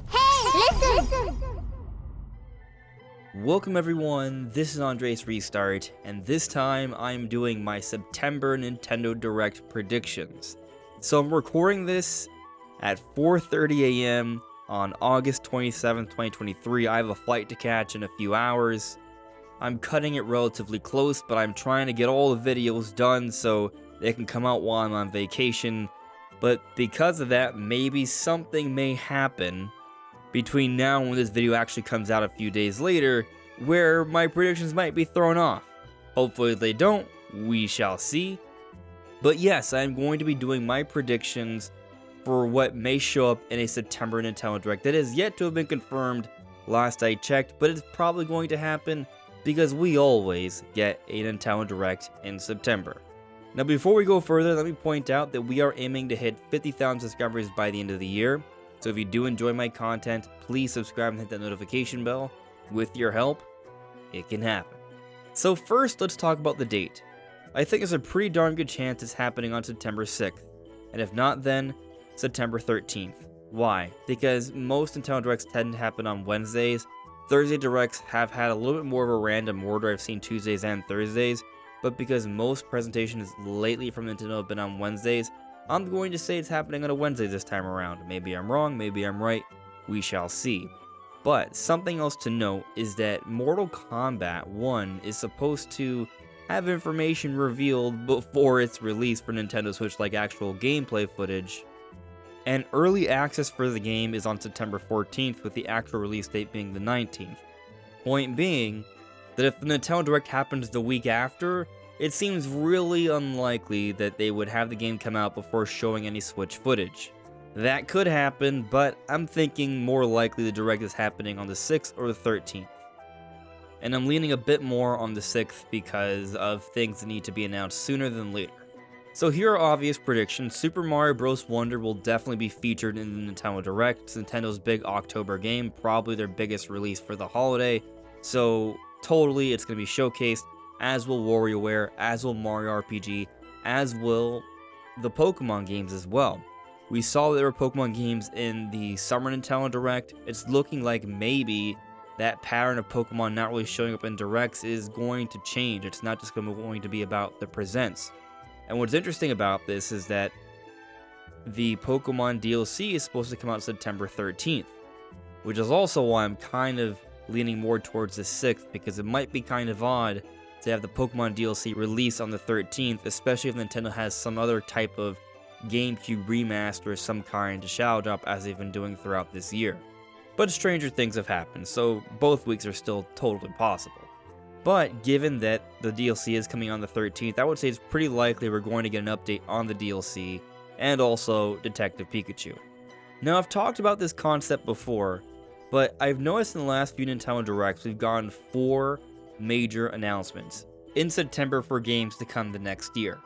Hey, listen! Welcome everyone, this is AndresRestart, and this time I'm doing my September Nintendo Direct predictions. So I'm recording this at 4:30 a.m. on August 27th, 2023. I have a flight to catch in a few hours. I'm cutting it relatively close, but I'm trying to get all the videos done so they can come out while I'm on vacation. But because of that, maybe something may happen between now and when this video actually comes out a few days later, where my predictions might be thrown off. Hopefully they don't, we shall see. But yes, I'm going to be doing my predictions for what may show up in a September Nintendo Direct that is yet to have been confirmed last I checked, but it's probably going to happen because we always get a Nintendo Direct in September. Now before we go further, let me point out that we are aiming to hit 50,000 subscribers by the end of the year. So if you do enjoy my content, please subscribe and hit that notification bell. With your help, it can happen. So first, let's talk about the date. I think there's a pretty darn good chance it's happening on September 6th. And if not then, September 13th. Why? Because most Nintendo Directs tend to happen on Wednesdays. Thursday Directs have had a little bit more of a random order. I've seen Tuesdays and Thursdays. But because most presentations lately from Nintendo have been on Wednesdays, I'm going to say it's happening on a Wednesday this time around. Maybe I'm wrong, maybe I'm right, we shall see. But something else to note is that Mortal Kombat 1 is supposed to have information revealed before its release for Nintendo Switch, like actual gameplay footage. And early access for the game is on September 14th, with the actual release date being the 19th. Point being, that if the Nintendo Direct happens the week after, it seems really unlikely that they would have the game come out before showing any Switch footage. That could happen, but I'm thinking more likely the Direct is happening on the 6th or the 13th. And I'm leaning a bit more on the 6th because of things that need to be announced sooner than later. So here are obvious predictions. Super Mario Bros. Wonder will definitely be featured in the Nintendo Direct. It's Nintendo's big October game, probably their biggest release for the holiday. So totally it's going to be showcased, as will WarioWare, as will Mario RPG, as will the Pokemon games as well. We saw that there were Pokemon games in the Summer Nintendo Direct. It's looking like maybe that pattern of Pokemon not really showing up in Directs is going to change. It's not just going to be about the presents. And what's interesting about this is that the Pokemon DLC is supposed to come out September 13th, which is also why I'm kind of leaning more towards the 6th, because it might be kind of odd to have the Pokemon DLC release on the 13th, especially if Nintendo has some other type of GameCube remaster of some kind to shadow drop as they've been doing throughout this year. But stranger things have happened, so both weeks are still totally possible. But given that the DLC is coming on the 13th, I would say it's pretty likely we're going to get an update on the DLC and also Detective Pikachu. Now I've talked about this concept before, but I've noticed in the last few Nintendo Directs we've gotten 4 major announcements in September for games to come the next year.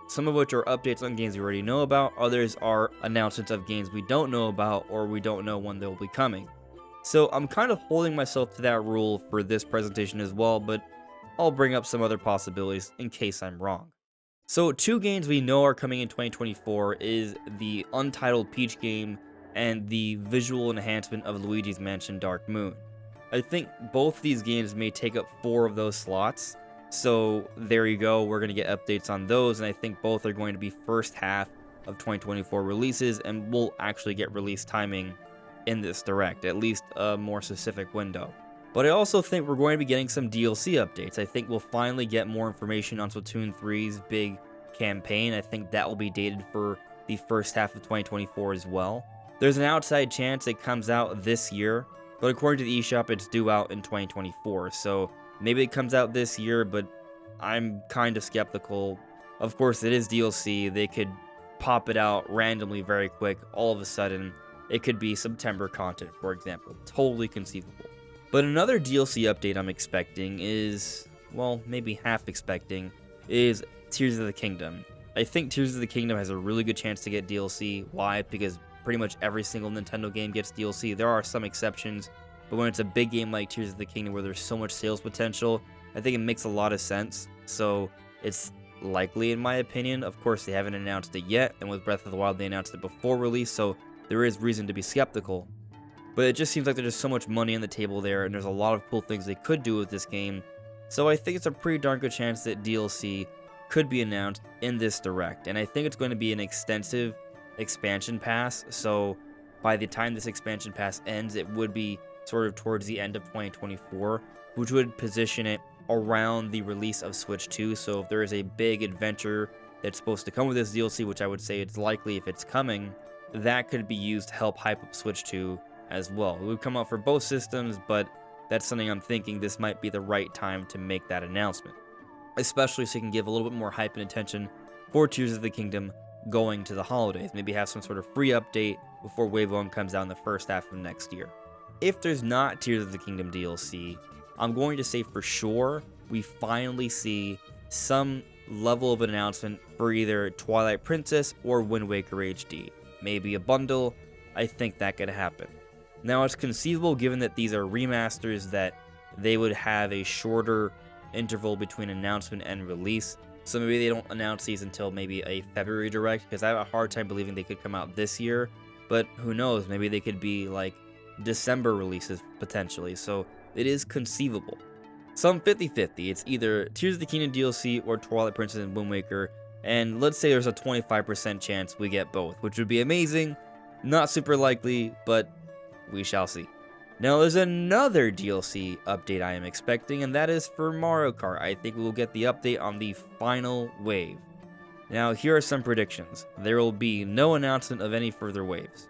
Some of which are updates on games we already know about, others are announcements of games we don't know about or we don't know when they'll be coming. So I'm kind of holding myself to that rule for this presentation as well, but I'll bring up some other possibilities in case I'm wrong. So 2 games we know are coming in 2024 is the Untitled Peach game and the visual enhancement of Luigi's Mansion Dark Moon. I think both these games may take up 4 of those slots, so there you go, we're going to get updates on those, and I think both are going to be first half of 2024 releases, and will actually get release timing in this Direct, at least a more specific window. But I also think we're going to be getting some DLC updates. I think we'll finally get more information on Splatoon 3's big campaign. I think that will be dated for the first half of 2024 as well. There's an outside chance it comes out this year, but according to the eShop, it's due out in 2024, so maybe it comes out this year, but I'm kind of skeptical. Of course, it is DLC. They could pop it out randomly very quick. All of a sudden, it could be September content, for example. Totally conceivable. But another DLC update I'm expecting is, well, maybe half expecting, is Tears of the Kingdom. I think Tears of the Kingdom has a really good chance to get DLC. Why? Because pretty much every single Nintendo game gets DLC. There are some exceptions, but when it's a big game like Tears of the Kingdom where there's so much sales potential, I think it makes a lot of sense. So it's likely in my opinion. Of course, they haven't announced it yet, and with Breath of the Wild, they announced it before release, so there is reason to be skeptical. But it just seems like there's just so much money on the table there, and there's a lot of cool things they could do with this game. So I think it's a pretty darn good chance that DLC could be announced in this direct, and I think it's going to be an extensive expansion pass. So by the time this expansion pass ends, it would be sort of towards the end of 2024, which would position it around the release of Switch 2. So if there is a big adventure that's supposed to come with this DLC, which I would say it's likely if it's coming, that could be used to help hype up Switch 2 as well. It would come out for both systems, but that's something I'm thinking this might be the right time to make that announcement, especially so you can give a little bit more hype and attention for Tears of the Kingdom going to the holidays. Maybe have some sort of free update before Wave 1 comes out in the first half of next year. If there's not Tears of the Kingdom DLC, I'm going to say for sure we finally see some level of an announcement for either Twilight Princess or Wind Waker HD. Maybe a bundle. I think that could happen. Now, it's conceivable, given that these are remasters, that they would have a shorter interval between announcement and release. So maybe they don't announce these until maybe a February direct, because I have a hard time believing they could come out this year. But who knows, maybe they could be like December releases potentially. So it is conceivable. Some 50-50. It's either Tears of the Kingdom DLC or Twilight Princess and Wind Waker. And let's say there's a 25% chance we get both, which would be amazing. Not super likely, but we shall see. Now, there's another DLC update I am expecting, and that is for Mario Kart. I think we will get the update on the final wave. Now, here are some predictions. There will be no announcement of any further waves,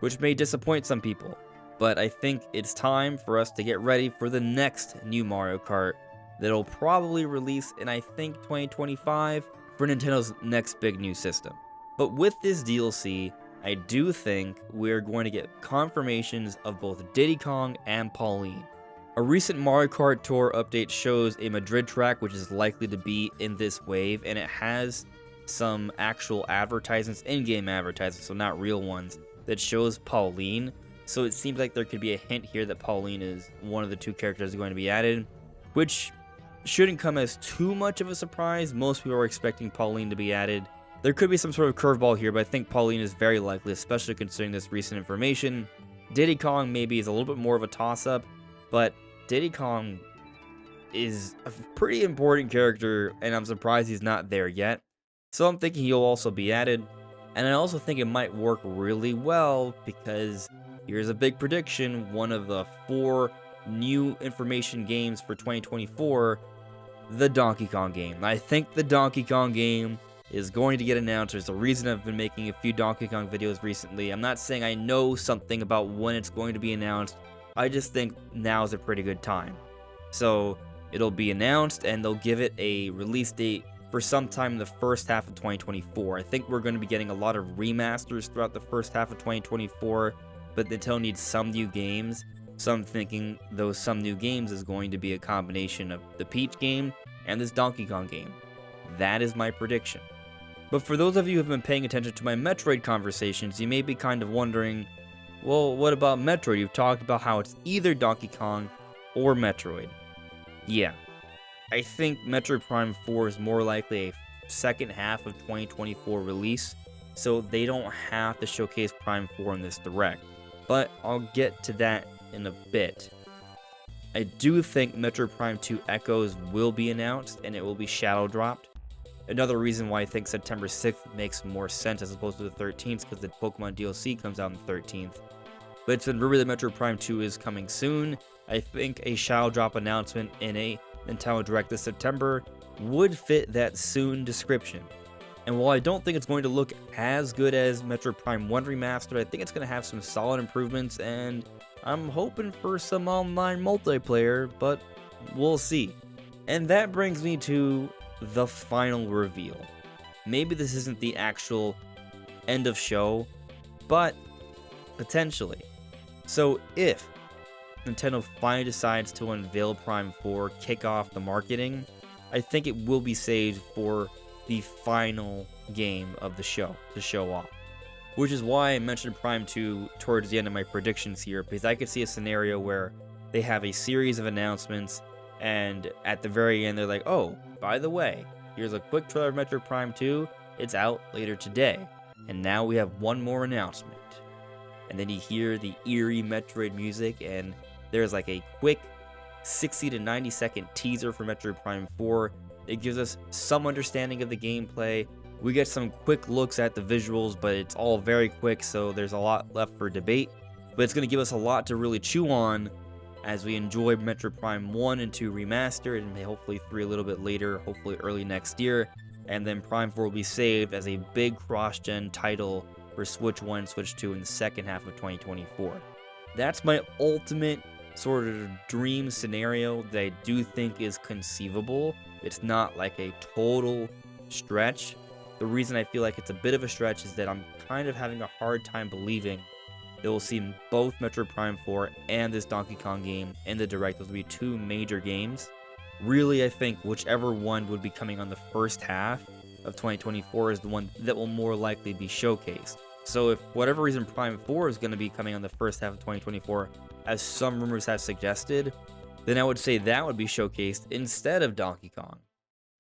which may disappoint some people, but I think it's time for us to get ready for the next new Mario Kart that'll probably release in, I think, 2025 for Nintendo's next big new system. But with this DLC, I do think we're going to get confirmations of both Diddy Kong and Pauline. A recent Mario Kart Tour update shows a Madrid track, which is likely to be in this wave, and it has some actual advertisements, in-game advertisements, so not real ones, that shows Pauline. So it seems like there could be a hint here that Pauline is one of the two characters going to be added, which shouldn't come as too much of a surprise. Most people are expecting Pauline to be added. There could be some sort of curveball here, but I think Pauline is very likely, especially considering this recent information. Diddy Kong maybe is a little bit more of a toss-up, but Diddy Kong is a pretty important character, and I'm surprised he's not there yet. So I'm thinking he'll also be added, and I also think it might work really well, because here's a big prediction: one of the 4 new information games for 2024, the Donkey Kong game. I think the Donkey Kong game is going to get announced. There's a reason I've been making a few Donkey Kong videos recently. I'm not saying I know something about when it's going to be announced. I just think now is a pretty good time. So it'll be announced, and they'll give it a release date for sometime in the first half of 2024. I think we're going to be getting a lot of remasters throughout the first half of 2024, but Nintendo needs some new games. So I'm thinking those some new games is going to be a combination of the Peach game and this Donkey Kong game. That is my prediction. But for those of you who have been paying attention to my Metroid conversations, you may be kind of wondering, well, what about Metroid? You've talked about how it's either Donkey Kong or Metroid. Yeah, I think Metroid Prime 4 is more likely a second half of 2024 release, so they don't have to showcase Prime 4 in this direct. But I'll get to that in a bit. I do think Metroid Prime 2 Echoes will be announced, and it will be shadow dropped. Another reason why I think September 6th makes more sense as opposed to the 13th, because the Pokemon DLC comes out on the 13th. But it's been rumored that Metroid Prime 2 is coming soon. I think a shadow drop announcement in a Nintendo Direct this September would fit that soon description. And while I don't think it's going to look as good as Metroid Prime 1 Remastered, I think it's going to have some solid improvements, and I'm hoping for some online multiplayer, but we'll see. And that brings me to the final reveal. Maybe this isn't the actual end of show, but potentially. So if Nintendo finally decides to unveil Prime 4, kick off the marketing, I think it will be saved for the final game of the show to show off. Which is why I mentioned Prime 2 towards the end of my predictions here, because I could see a scenario where they have a series of announcements, and at the very end they're like, oh, by the way, here's a quick trailer of Metroid Prime 2. It's out later today. And now we have one more announcement. And then you hear the eerie Metroid music, and there's like a quick 60 to 90 second teaser for Metroid Prime 4. It gives us some understanding of the gameplay. We get some quick looks at the visuals, but it's all very quick, so there's a lot left for debate. But it's going to give us a lot to really chew on as we enjoy Metroid Prime 1 and 2 remastered, and hopefully 3 a little bit later, hopefully early next year. And then Prime 4 will be saved as a big cross-gen title for Switch 1 and Switch 2 in the second half of 2024. That's my ultimate sort of dream scenario that I do think is conceivable. It's not like a total stretch. The reason I feel like it's a bit of a stretch is that I'm kind of having a hard time believing that we'll see both Metroid Prime 4 and this Donkey Kong game in the Direct. Those will be two major games. Really, I think whichever one would be coming on the first half of 2024 is the one that will more likely be showcased. So if for whatever reason Prime 4 is going to be coming on the first half of 2024, as some rumors have suggested, then I would say that would be showcased instead of Donkey Kong.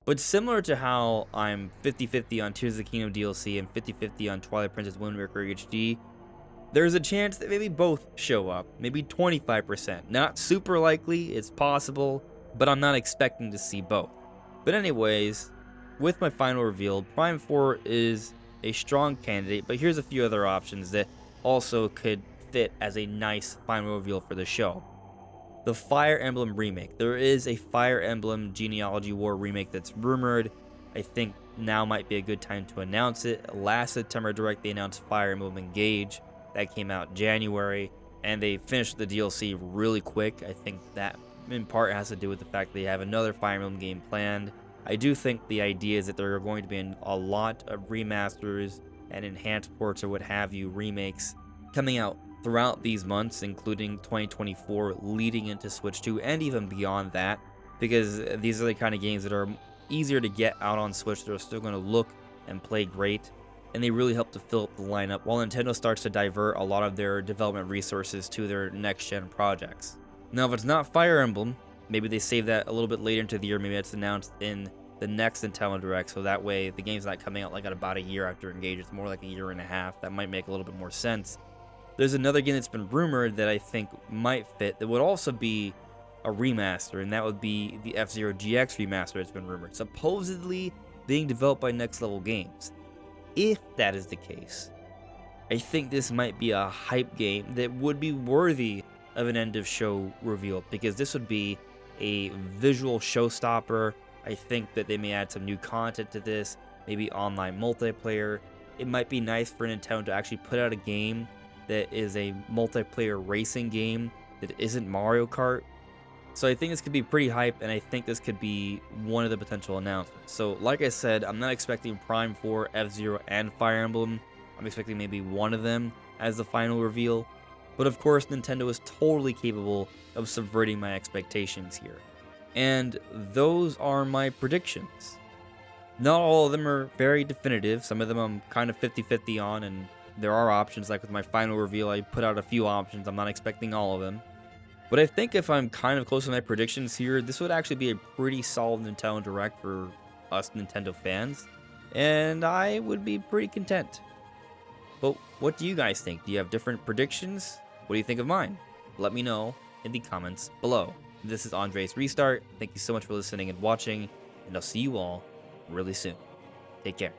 But similar to how I'm 50-50 on Tears of the Kingdom DLC and 50-50 on Twilight Princess Wind Waker HD, there's a chance that maybe both show up, maybe 25%. Not super likely, it's possible, but I'm not expecting to see both. But anyways, with my final reveal, Prime 4 is a strong candidate, but here's a few other options that also could fit as a nice final reveal for the show. The Fire Emblem remake. There is a Fire Emblem Genealogy War remake that's rumored. I think now might be a good time to announce it. Last September Direct, they announced Fire Emblem Engage. That came out in January, and they finished the DLC really quick. I think that in part has to do with the fact they have another Fire Emblem game planned. I do think the idea is that there are going to be a lot of remasters and enhanced ports or what have you, remakes, coming out throughout these months, including 2024, leading into Switch 2, and even beyond that, because these are the kind of games that are easier to get out on Switch. They're still going to look and play great, and they really help to fill up the lineup, while Nintendo starts to divert a lot of their development resources to their next-gen projects. Now, if it's not Fire Emblem, maybe they save that a little bit later into the year. Maybe it's announced in the next Nintendo Direct, so that way the game's not coming out like at about a year after Engage. It's more like a year and a half. That might make a little bit more sense. There's another game that's been rumored that I think might fit that would also be a remaster, and that would be the F-Zero GX remaster that's been rumored, supposedly being developed by Next Level Games. If that is the case, I think this might be a hype game that would be worthy of an end of show reveal, because this would be a visual showstopper. I think that they may add some new content to this, maybe online multiplayer. It might be nice for Nintendo to actually put out a game that is a multiplayer racing game that isn't Mario Kart. So I think this could be pretty hype, and I think this could be one of the potential announcements. So like I said, I'm not expecting Prime 4, F-Zero, and Fire Emblem. I'm expecting maybe one of them as the final reveal. But of course, Nintendo is totally capable of subverting my expectations here. And those are my predictions. Not all of them are very definitive. Some of them I'm kind of 50-50 on, and there are options. Like with my final reveal, I put out a few options. I'm not expecting all of them. But I think if I'm kind of close to my predictions here, this would actually be a pretty solid Nintendo Direct for us Nintendo fans. And I would be pretty content. But what do you guys think? Do you have different predictions? What do you think of mine? Let me know in the comments below. This is AndresRestart. Thank you so much for listening and watching, and I'll see you all really soon. Take care.